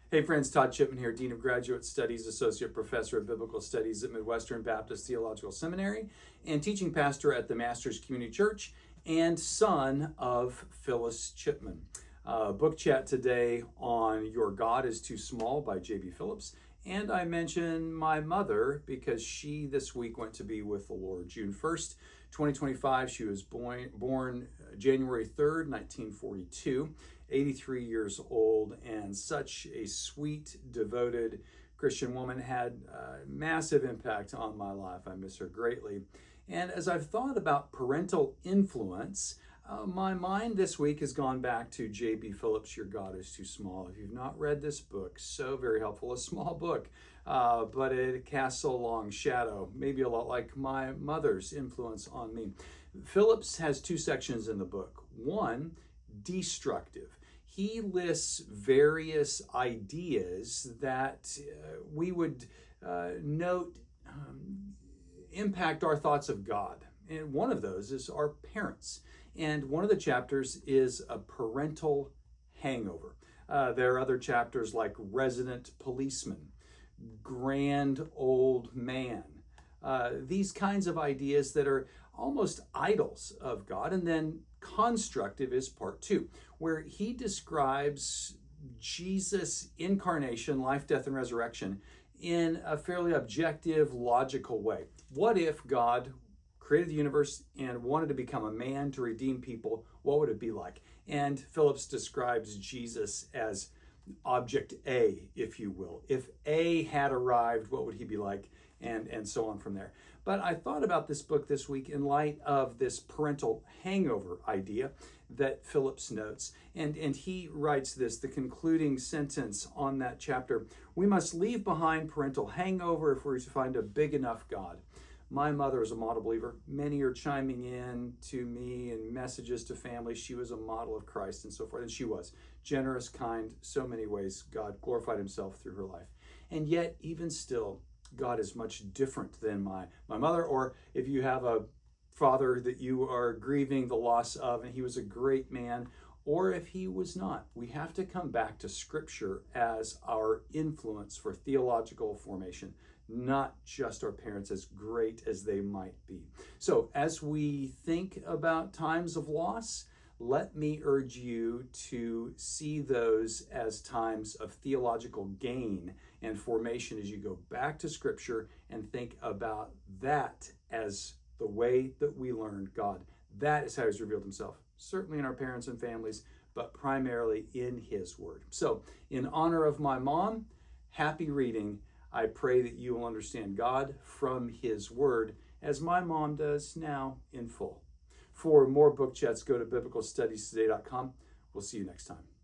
Hey friends, Todd Chipman here, Dean of Graduate Studies, Associate Professor of Biblical Studies at Midwestern Baptist Theological Seminary, and teaching pastor at the Masters Community Church, and son of Phyllis Chipman. Book chat today on Your God is Too Small by J.B. Phillips. And I mention my mother because she this week went to be with the Lord. June 1st, 2025, she was born January 3rd, 1942. 83 years old, and such a sweet, devoted Christian woman, had a massive impact on my life. I miss her greatly. And as I've thought about parental influence, my mind this week has gone back to J.B. Phillips, Your God is Too Small. If you've not read this book, so very helpful. A small book, but it casts a long shadow, maybe a lot like my mother's influence on me. Phillips has two sections in the book. One, destructive. He lists various ideas that we would note impact our thoughts of God. And one of those is our parents. And one of the chapters is a parental hangover. There are other chapters like resident policeman, grand old man. These kinds of ideas that are almost idols of God. And then constructive is part 2, where he describes Jesus' incarnation, life, death, and resurrection in a fairly objective, logical way. What if God created the universe and wanted to become a man to redeem people? What would it be like? And Phillips describes Jesus as object A, if you will. If A had arrived, what would he be like? And so on from there. But I thought about this book this week in light of this parental hangover idea that Phillips notes. And he writes this, the concluding sentence on that chapter: we must leave behind parental hangover if we're to find a big enough God. My mother is a model believer. Many are chiming in to me in messages to families. She was a model of Christ and so forth. And she was generous, kind, so many ways. God glorified himself through her life. And yet, even still, God is much different than my mother, or if you have a father that you are grieving the loss of and he was a great man, or if he was not. We have to come back to Scripture as our influence for theological formation, not just our parents, as great as they might be. So as we think about times of loss, let me urge you to see those as times of theological gain and formation as you go back to Scripture and think about that as the way that we learned God. That is how he's revealed himself, certainly in our parents and families, but primarily in his word. So in honor of my mom, happy reading. I pray that you will understand God from his word as my mom does now in full. For more book chats, go to biblicalstudiestoday.com. We'll see you next time.